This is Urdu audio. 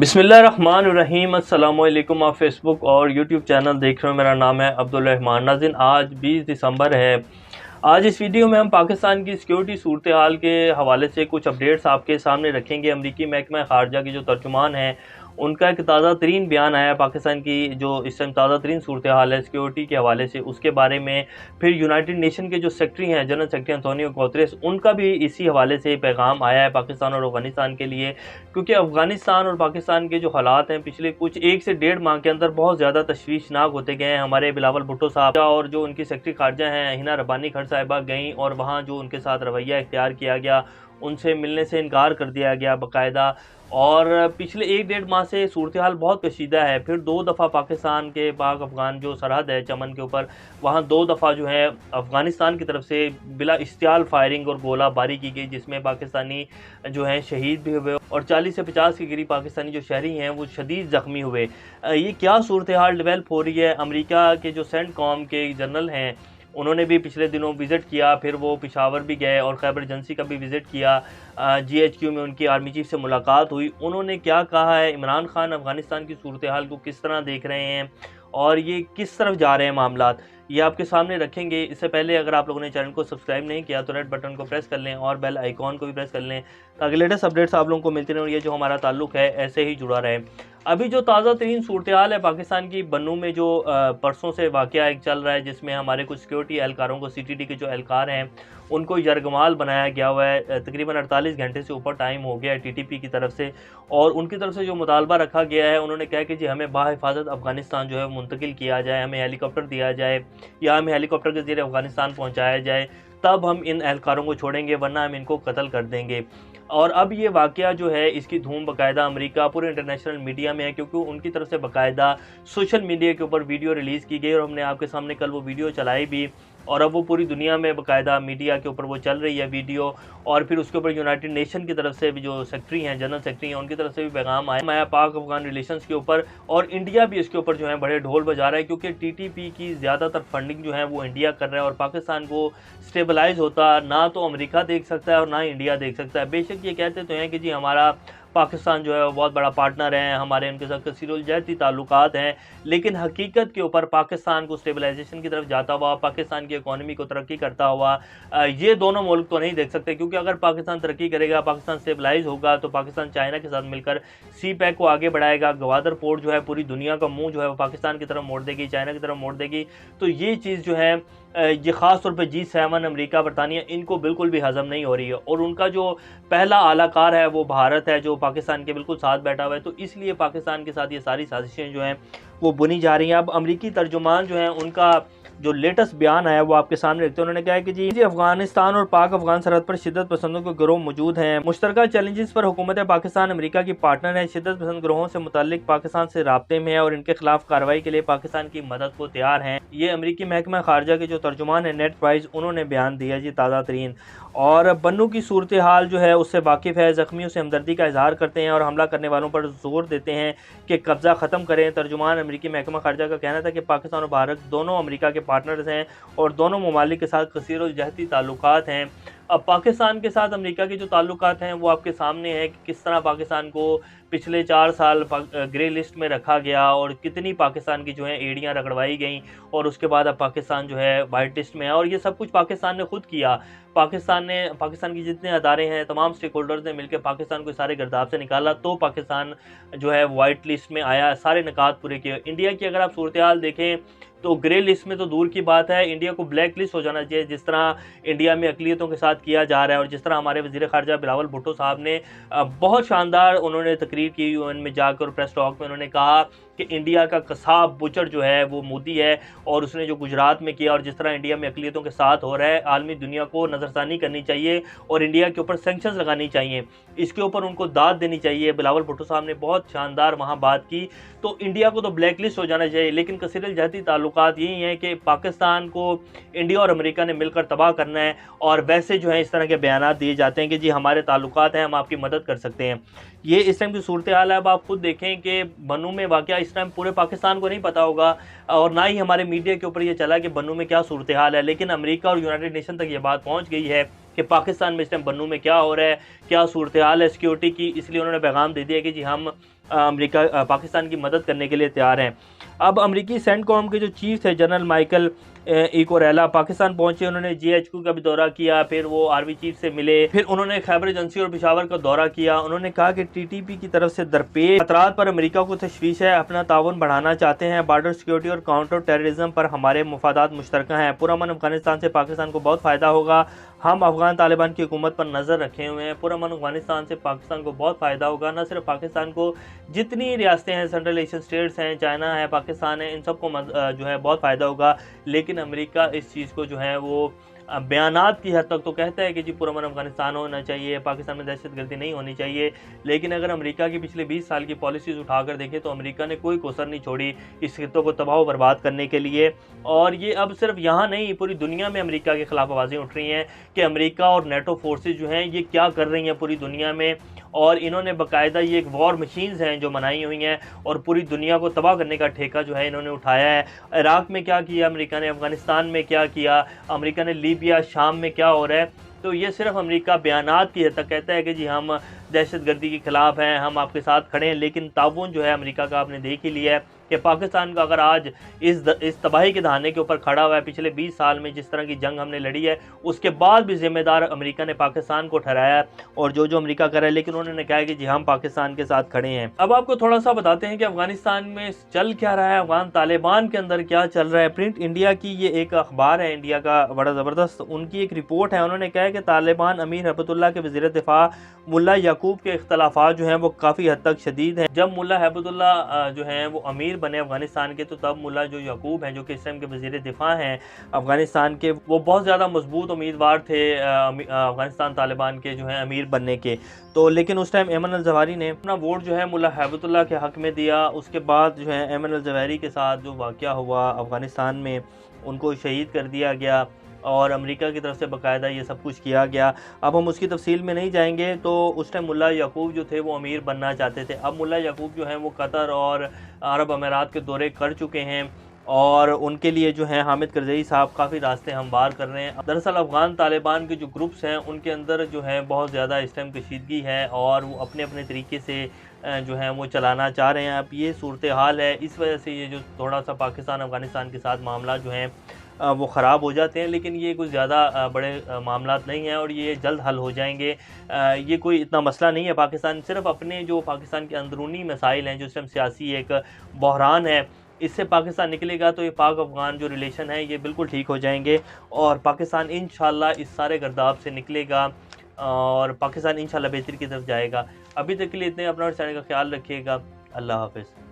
بسم اللہ الرحمن الرحیم۔ السلام علیکم۔ آپ فیس بک اور یوٹیوب چینل دیکھ رہے ہیں، میرا نام ہے عبدالرحمن۔ ناظرین، آج 20 دسمبر ہے۔ آج اس ویڈیو میں ہم پاکستان کی سیکیورٹی صورتحال کے حوالے سے کچھ اپڈیٹس آپ کے سامنے رکھیں گے۔ امریکی محکمہ خارجہ کے جو ترجمان ہیں ان کا ایک تازہ ترین بیان آیا ہے پاکستان کی جو اس ٹائم تازہ ترین صورتحال ہے سیکیورٹی کے حوالے سے، اس کے بارے میں۔ پھر یونائٹڈ نیشن کے جو سیکرٹری ہیں، جنرل سیکرٹری انتونیو گوتریس، ان کا بھی اسی حوالے سے پیغام آیا ہے پاکستان اور افغانستان کے لیے، کیونکہ افغانستان اور پاکستان کے جو حالات ہیں پچھلے کچھ 1 سے 1.5 ماہ کے اندر بہت زیادہ تشویشناک ہوتے گئے ہیں۔ ہمارے بلاول بھٹو صاحب اور جو ان کی سیکرٹری خارجہ ہیں ہنا ربانی کھر صاحبہ گئیں، اور وہاں جو ان کے ساتھ رویہ اختیار کیا گیا، ان سے ملنے سے انکار کر دیا گیا باقاعدہ۔ اور پچھلے 1-1.5 ماہ سے صورتحال بہت کشیدہ ہے۔ پھر 2 دفعہ پاکستان کے پاک افغان جو سرحد ہے چمن کے اوپر، وہاں 2 دفعہ جو ہے افغانستان کی طرف سے بلا اشتعال فائرنگ اور گولہ باری کی گئی، جس میں پاکستانی جو ہیں شہید بھی ہوئے اور 40 سے 50 کے قریب پاکستانی جو شہری ہیں وہ شدید زخمی ہوئے۔ یہ کیا صورتحال ڈیولپ ہو رہی ہے؟ امریکہ کے جو سینٹ کام کے جنرل ہیں انہوں نے بھی پچھلے دنوں وزٹ کیا، پھر وہ پشاور بھی گئے اور خیبر ایجنسی کا بھی وزٹ کیا۔ GHQ میں ان کی آرمی چیف سے ملاقات ہوئی۔ انہوں نے کیا کہا ہے؟ عمران خان افغانستان کی صورتحال کو کس طرح دیکھ رہے ہیں اور یہ کس طرف جا رہے ہیں معاملات، یہ آپ کے سامنے رکھیں گے۔ اس سے پہلے اگر آپ لوگوں نے چینل کو سبسکرائب نہیں کیا تو ریڈ بٹن کو پریس کر لیں اور بیل آئیکن کو بھی پریس کر لیں تاکہ لیٹسٹ اپڈیٹس آپ لوگوں کو ملتی رہیں اور یہ جو ہمارا تعلق ہے ایسے ہی جڑا رہے۔ ابھی جو تازہ ترین صورتحال ہے پاکستان کی بنوں میں، جو پرسوں سے واقعہ ایک چل رہا ہے جس میں ہمارے کچھ سیکیورٹی اہلکاروں کو CTT کے جو اہلکار ہیں ان کو یرغمال بنایا گیا ہوا ہے۔ تقریباً 48 گھنٹے سے اوپر ٹائم ہو گیا ہے TTP کی طرف سے، اور ان کی طرف سے جو مطالبہ رکھا گیا ہے، انہوں نے کہا کہ جی ہمیں بحفاظت افغانستان جو ہے منتقل کیا جائے، ہمیں ہیلی کاپٹر دیا جائے یا ہمیں ہیلی کاپٹر کے ذریعے افغانستان پہنچایا جائے، تب ہم ان اہلکاروں کو چھوڑیں گے ورنہ ہم ان کو قتل کر دیں گے۔ اور اب یہ واقعہ جو ہے اس کی دھوم باقاعدہ امریکہ پورے انٹرنیشنل میڈیا میں ہے، کیونکہ ان کی طرف سے باقاعدہ سوشل میڈیا کے اوپر ویڈیو ریلیز کی گئی اور ہم نے آپ کے سامنے کل وہ ویڈیو چلائی بھی، اور اب وہ پوری دنیا میں باقاعدہ میڈیا کے اوپر وہ چل رہی ہے ویڈیو۔ اور پھر اس کے اوپر یونائٹڈ نیشن کی طرف سے بھی جو سیکرٹری ہیں، جنرل سیکرٹری ہیں، ان کی طرف سے بھی پیغام آیا پاک افغان ریلیشنز کے اوپر، اور انڈیا بھی اس کے اوپر جو ہے بڑے ڈھول بجا رہا ہے، کیونکہ TTP کی زیادہ تر فنڈنگ جو ہے وہ انڈیا کر رہا ہے، اور پاکستان کو سٹیبلائز ہوتا نہ تو امریکہ دیکھ سکتا ہے اور نہ انڈیا دیکھ سکتا ہے۔ بے شک یہ کہتے تو ہیں کہ جی ہمارا پاکستان جو ہے وہ بہت بڑا پارٹنر ہے، ہمارے ان کے ساتھ کثیر الجہتی تعلقات ہیں، لیکن حقیقت کے اوپر پاکستان کو سٹیبلائزیشن کی طرف جاتا ہوا، پاکستان کی اکانومی کو ترقی کرتا ہوا یہ دونوں ملک تو نہیں دیکھ سکتے، کیونکہ اگر پاکستان ترقی کرے گا، پاکستان سٹیبلائز ہوگا، تو پاکستان چائنا کے ساتھ مل کر CPEC کو آگے بڑھائے گا۔ گوادر پورٹ جو ہے پوری دنیا کا منہ جو ہے وہ پاکستان کی طرف موڑ دے گی، چائنا کی طرف موڑ دے گی، تو یہ چیز جو ہے یہ خاص طور پہ G7 امریکہ برطانیہ ان کو بالکل بھی ہضم نہیں ہو رہی ہے، اور ان کا جو پہلا اعلیٰ کار ہے وہ بھارت ہے جو پاکستان کے بالکل ساتھ بیٹھا ہوا ہے، تو اس لیے پاکستان کے ساتھ یہ ساری سازشیں جو ہیں وہ بنی جا رہی ہیں۔ اب امریکی ترجمان جو ہیں ان کا جو لیٹسٹ بیان ہے وہ آپ کے سامنے رکھتے ہیں۔ انہوں نے کہا ہے کہ جی افغانستان اور پاک افغان سرحد پر شدت پسندوں کے گروہ موجود ہیں، مشترکہ چیلنجز پر حکومت پاکستان امریکہ کی پارٹنر ہے، شدت پسند گروہوں سے متعلق پاکستان سے رابطے میں ہے اور ان کے خلاف کارروائی کے لیے پاکستان کی مدد کو تیار ہیں۔ یہ امریکی محکمہ خارجہ کے جو ترجمان ہیں نیٹ پرائز، انہوں نے بیان دیا جی تازہ ترین، اور بنوں کی صورتحال جو ہے اس سے واقف ہے، زخمیوں سے ہمدردی کا اظہار کرتے ہیں اور حملہ کرنے والوں پر زور دیتے ہیں کہ قبضہ ختم کریں۔ ترجمان امریکی محکمہ خارجہ کا کہنا تھا کہ پاکستان اور بھارت دونوں امریکہ کے پارٹنرز ہیں اور دونوں ممالک کے ساتھ کثیر الجہتی تعلقات ہیں۔ اب پاکستان کے ساتھ امریکہ کے جو تعلقات ہیں وہ آپ کے سامنے ہے کہ کس طرح پاکستان کو پچھلے 4 سال گرے لسٹ میں رکھا گیا اور کتنی پاکستان کی جو ہیں ایڑیاں رگڑوائی گئیں، اور اس کے بعد اب پاکستان جو ہے وائٹ لسٹ میں ہے، اور یہ سب کچھ پاکستان نے خود کیا۔ پاکستان کی جتنے ادارے ہیں، تمام سٹیک ہولڈرز نے مل کے پاکستان کو سارے گرداب سے نکالا، تو پاکستان جو ہے وائٹ لسٹ میں آیا، سارے نکات پورے کیے۔ انڈیا کی اگر آپ صورتحال دیکھیں تو گرے لسٹ میں تو دور کی بات ہے، انڈیا کو بلیک لسٹ ہو جانا چاہیے، جس طرح انڈیا میں اقلیتوں کے ساتھ کیا جا رہا ہے، اور جس طرح ہمارے وزیر خارجہ بلاول بھٹو صاحب نے بہت شاندار انہوں نے تقریر کی UN میں جا کر، پریس ٹاک میں انہوں نے کہا کہ انڈیا کا قصاب بچڑ جو ہے وہ مودی ہے، اور اس نے جو گجرات میں کیا اور جس طرح انڈیا میں اقلیتوں کے ساتھ ہو رہا ہے، عالمی دنیا کو نظر ثانی کرنی چاہیے اور انڈیا کے اوپر سینکشنز لگانی چاہیے، اس کے اوپر ان کو داد دینی چاہیے۔ بلاول بھٹو صاحب نے بہت شاندار وہاں بات کی، تو انڈیا کو تو بلیک لسٹ ہو جانا چاہیے، لیکن کثیر الجہتی تعلقات یہی ہیں کہ پاکستان کو انڈیا اور امریکہ نے مل کر تباہ کرنا ہے، اور ویسے جو ہے اس طرح کے بیانات دیے جاتے ہیں کہ جی ہمارے تعلقات ہیں، ہم آپ کی مدد کر سکتے ہیں۔ یہ اس ٹائم کی صورتحال ہے۔ اب آپ خود دیکھیں کہ بنوں میں واقعہ اس ٹائم پورے پاکستان کو نہیں پتہ ہوگا، اور نہ ہی ہمارے میڈیا کے اوپر یہ چلا کہ بنوں میں کیا صورتحال ہے، لیکن امریکہ اور یونائٹڈ نیشن تک یہ بات پہنچ گئی ہے کہ پاکستان میں اس ٹائم بنوں میں کیا ہو رہا ہے، کیا صورتحال ہے سیکیورٹی کی، اس لیے انہوں نے پیغام دے دیا کہ جی ہم امریکہ پاکستان کی مدد کرنے کے لیے تیار ہیں۔ اب امریکی سینٹ کام کے جو چیف تھے جنرل مائیکل ایکوریلا پاکستان پہنچے، انہوں نے GHQ کا بھی دورہ کیا، پھر وہ آرمی چیف سے ملے، پھر انہوں نے خیبر ایجنسی اور پشاور کا دورہ کیا۔ انہوں نے کہا کہ TTP کی طرف سے درپیش خطرات پر امریکہ کو تشویش ہے، اپنا تعاون بڑھانا چاہتے ہیں، بارڈر سیکیورٹی اور کاؤنٹر ٹیررزم پر ہمارے مفادات مشترکہ ہیں، پرامن افغانستان سے پاکستان کو بہت فائدہ ہوگا، ہم افغان طالبان کی حکومت پر نظر رکھے ہوئے ہیں، پرامن افغانستان سے پاکستان کو بہت فائدہ ہوگا، نہ صرف پاکستان کو، جتنی ریاستیں ہیں، سینٹرل ایشین اسٹیٹس ہیں، چائنا ہے، پاکستان ہے، ان سب کو جو ہے بہت فائدہ ہوگا۔ لیکن امریکہ اس چیز کو جو ہے وہ بیانات کی حد تک تو کہتا ہے کہ جی پرامن افغانستان ہونا چاہیے، پاکستان میں دہشت گردی نہیں ہونی چاہیے، لیکن اگر امریکہ کی پچھلے 20 سال کی پالیسیز اٹھا کر دیکھیں تو امریکہ نے کوئی کوسر نہیں چھوڑی اس خطوں کو تباہ و برباد کرنے کے لیے۔ اور یہ اب صرف یہاں نہیں، پوری دنیا میں امریکہ کے خلاف آوازیں اٹھ رہی ہیں کہ امریکہ اور نیٹو فورسز جو ہیں یہ کیا کر رہی ہیں پوری دنیا میں، اور انہوں نے باقاعدہ یہ ایک وار مشینز ہیں جو بنائی ہوئی ہیں اور پوری دنیا کو تباہ کرنے کا ٹھیکہ جو ہے انہوں نے اٹھایا ہے۔ عراق میں کیا کیا امریکہ نے، افغانستان میں کیا کیا امریکہ نے، لیبیا، شام میں کیا ہو رہا ہے۔ تو یہ صرف امریکہ بیانات کی حد تک کہتا ہے کہ جی ہم دہشت گردی کے خلاف ہیں، ہم آپ کے ساتھ کھڑے ہیں، لیکن تعاون جو ہے امریکہ کا آپ نے دیکھ ہی لیا ہے کہ پاکستان کا اگر آج اس تباہی کے دہانے کے اوپر کھڑا ہوا ہے، پچھلے 20 سال میں جس طرح کی جنگ ہم نے لڑی ہے، اس کے بعد بھی ذمہ دار امریکہ نے پاکستان کو ٹھہرایا ہے اور جو امریکہ کر رہا ہے، لیکن انہوں نے کہا ہے کہ جی ہم پاکستان کے ساتھ کھڑے ہیں۔ اب آپ کو تھوڑا سا بتاتے ہیں کہ افغانستان میں چل کیا رہا ہے، افغان طالبان کے اندر کیا چل رہا ہے۔ پرنٹ انڈیا کی یہ ایک اخبار ہے انڈیا کا، بڑا زبردست، ان کی ایک رپورٹ ہے، انہوں نے کہا ہے کہ طالبان امیر ہیبت اللہ کے وزیر دفاع ملا یعقوب کے اختلافات جو ہیں وہ کافی حد تک شدید ہیں۔ جب ملا ہیبت اللہ جو ہیں وہ امیر بنے افغانستان کے، تو تب ملا جو یعقوب ہیں جو کہ اس ٹائم کے وزیر دفاع ہیں افغانستان کے، وہ بہت زیادہ مضبوط امیدوار تھے افغانستان طالبان کے جو ہیں امیر بننے کے۔ تو لیکن اس ٹائم ایمن الظواہری نے اپنا ووٹ جو ہے ملا ہیبت اللہ کے حق میں دیا۔ اس کے بعد جو ہے ایمن الظواہری کے ساتھ جو واقعہ ہوا افغانستان میں، ان کو شہید کر دیا گیا اور امریکہ کی طرف سے باقاعدہ یہ سب کچھ کیا گیا۔ اب ہم اس کی تفصیل میں نہیں جائیں گے۔ تو اس ٹائم ملا یعقوب جو تھے وہ امیر بننا چاہتے تھے۔ اب ملا یعقوب جو ہیں وہ قطر اور عرب امارات کے دورے کر چکے ہیں اور ان کے لیے جو ہیں حامد کرزئی صاحب کافی راستے ہموار کر رہے ہیں۔ دراصل افغان طالبان کے جو گروپس ہیں ان کے اندر جو ہے بہت زیادہ اس ٹائم کشیدگی ہے اور وہ اپنے اپنے طریقے سے جو ہیں وہ چلانا چاہ رہے ہیں۔ اب یہ صورتحال ہے، اس وجہ سے یہ جو تھوڑا سا پاکستان افغانستان کے ساتھ معاملات جو ہیں وہ خراب ہو جاتے ہیں، لیکن یہ کوئی زیادہ بڑے معاملات نہیں ہیں اور یہ جلد حل ہو جائیں گے۔ یہ کوئی اتنا مسئلہ نہیں ہے۔ پاکستان صرف اپنے جو پاکستان کے اندرونی مسائل ہیں، جو اس ٹائم سیاسی ایک بحران ہے، اس سے پاکستان نکلے گا تو یہ پاک افغان جو ریلیشن ہے یہ بالکل ٹھیک ہو جائیں گے اور پاکستان انشاءاللہ اس سارے گرداب سے نکلے گا اور پاکستان انشاءاللہ بہتری کی طرف جائے گا۔ ابھی تک کے لیے اتنے، اپنا اور چینل کا خیال رکھیے گا۔ اللہ حافظ۔